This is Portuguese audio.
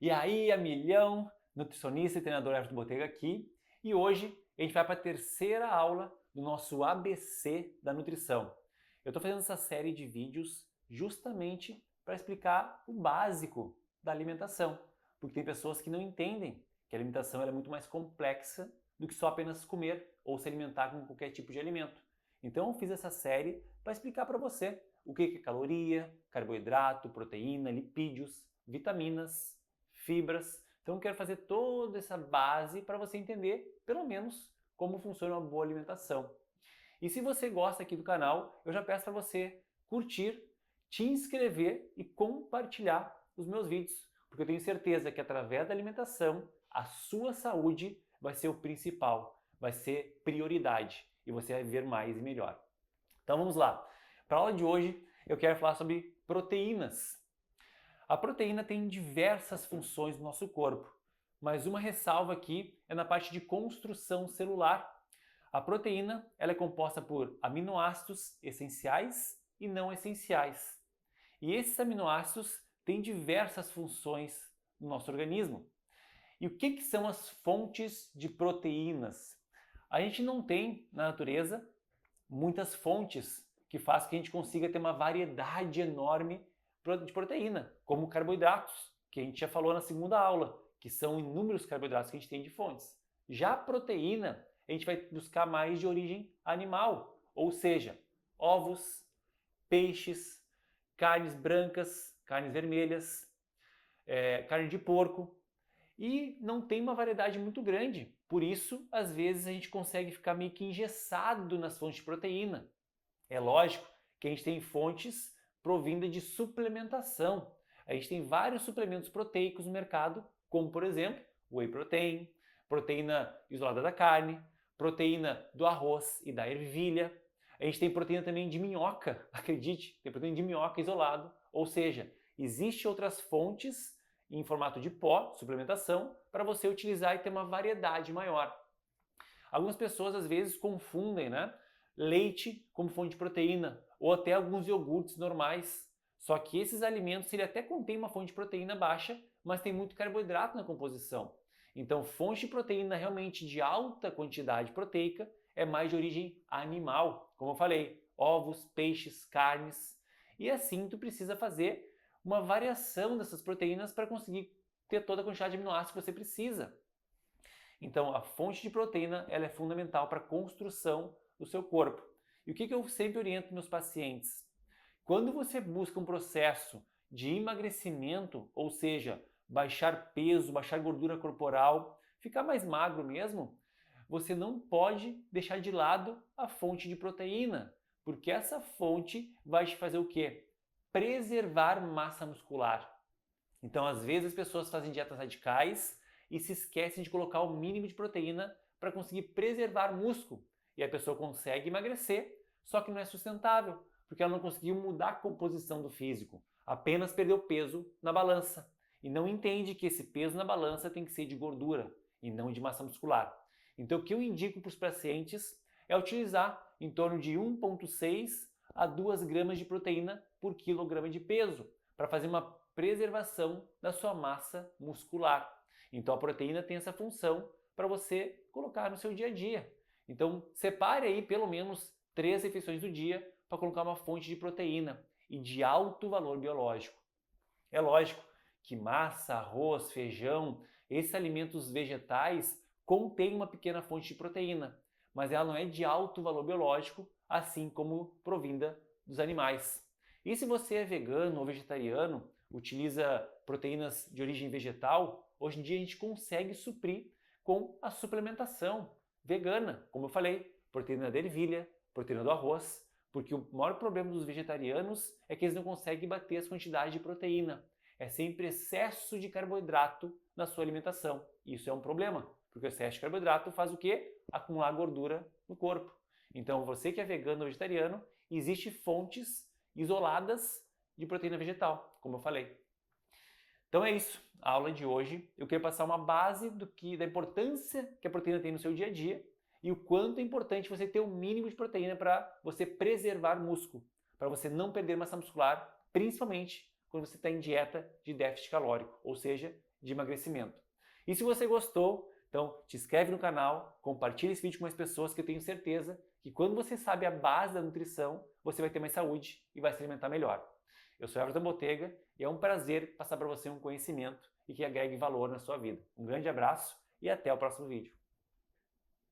E aí, a milhão, nutricionista e treinador Everton Botega aqui, e hoje a gente vai para a terceira aula do nosso ABC da nutrição. Eu estou fazendo essa série de vídeos justamente para explicar o básico da alimentação, porque tem pessoas que não entendem que a alimentação é muito mais complexa do que só apenas comer ou se alimentar com qualquer tipo de alimento. Então eu fiz essa série para explicar para você o que é caloria, carboidrato, proteína, lipídios, vitaminas, fibras. Então eu quero fazer toda essa base para você entender, pelo menos, como funciona uma boa alimentação. E se você gosta aqui do canal, eu já peço para você curtir, te inscrever e compartilhar os meus vídeos, porque eu tenho certeza que através da alimentação, a sua saúde vai ser o principal, vai ser prioridade e você vai viver mais e melhor. Então vamos lá. Para a aula de hoje, eu quero falar sobre proteínas. A proteína tem diversas funções no nosso corpo, mas uma ressalva aqui é na parte de construção celular. A proteína ela é composta por aminoácidos essenciais e não essenciais. E esses aminoácidos têm diversas funções no nosso organismo. E o que são as fontes de proteínas? A gente não tem na natureza muitas fontes que fazem que a gente consiga ter uma variedade enorme de proteína, como carboidratos, que a gente já falou na segunda aula, que são inúmeros carboidratos que a gente tem de fontes. Já a proteína, a gente vai buscar mais de origem animal, ou seja, ovos, peixes, carnes brancas, carnes vermelhas, carne de porco, e não tem uma variedade muito grande. Por isso, às vezes, a gente consegue ficar meio que engessado nas fontes de proteína. É lógico que a gente tem fontes provindas de suplementação. A gente tem vários suplementos proteicos no mercado, como por exemplo, whey protein, proteína isolada da carne, proteína do arroz e da ervilha. A gente tem proteína também de minhoca, acredite, tem proteína de minhoca isolado. Ou seja, existem outras fontes em formato de pó, suplementação, para você utilizar e ter uma variedade maior. Algumas pessoas às vezes confundem, leite como fonte de proteína, ou até alguns iogurtes normais. Só que esses alimentos ele até contém uma fonte de proteína baixa, mas tem muito carboidrato na composição. Então, fonte de proteína realmente de alta quantidade proteica é mais de origem animal, como eu falei, ovos, peixes, carnes. E assim tu precisa fazer uma variação dessas proteínas para conseguir ter toda a quantidade de aminoácidos que você precisa. Então, a fonte de proteína ela é fundamental para a construção do seu corpo. E o que eu sempre oriento meus pacientes? Quando você busca um processo de emagrecimento, ou seja, baixar peso, baixar gordura corporal, ficar mais magro mesmo, você não pode deixar de lado a fonte de proteína, porque essa fonte vai te fazer o quê? Preservar massa muscular. Então, às vezes, as pessoas fazem dietas radicais e se esquecem de colocar o mínimo de proteína para conseguir preservar músculo. E a pessoa consegue emagrecer, só que não é sustentável, porque ela não conseguiu mudar a composição do físico, apenas perdeu peso na balança. E não entende que esse peso na balança tem que ser de gordura e não de massa muscular. Então, o que eu indico para os pacientes é utilizar em torno de 1,6 a 2 gramas de proteína por quilograma de peso, para fazer uma preservação da sua massa muscular. Então a proteína tem essa função para você colocar no seu dia a dia. Então separe aí pelo menos 3 refeições do dia para colocar uma fonte de proteína e de alto valor biológico. É lógico que massa, arroz, feijão, esses alimentos vegetais contêm uma pequena fonte de proteína, mas ela não é de alto valor biológico, assim como provinda dos animais. E se você é vegano ou vegetariano, utiliza proteínas de origem vegetal, hoje em dia a gente consegue suprir com a suplementação vegana, como eu falei, proteína da ervilha, proteína do arroz, porque o maior problema dos vegetarianos é que eles não conseguem bater as quantidades de proteína. É sempre excesso de carboidrato na sua alimentação. Isso é um problema, porque o excesso de carboidrato faz o quê? Acumular gordura no corpo. Então, você que é vegano ou vegetariano, existem fontes isoladas de proteína vegetal, como eu falei. Então é isso, a aula de hoje. Eu queria passar uma base da importância que a proteína tem no seu dia a dia e o quanto é importante você ter o mínimo de proteína para você preservar músculo, para você não perder massa muscular, principalmente quando você está em dieta de déficit calórico, ou seja, de emagrecimento. E se você gostou, então te inscreve no canal, compartilha esse vídeo com mais pessoas que eu tenho certeza que quando você sabe a base da nutrição, você vai ter mais saúde e vai se alimentar melhor. Eu sou Everton Botega e é um prazer passar para você um conhecimento e que agregue valor na sua vida. Um grande abraço e até o próximo vídeo.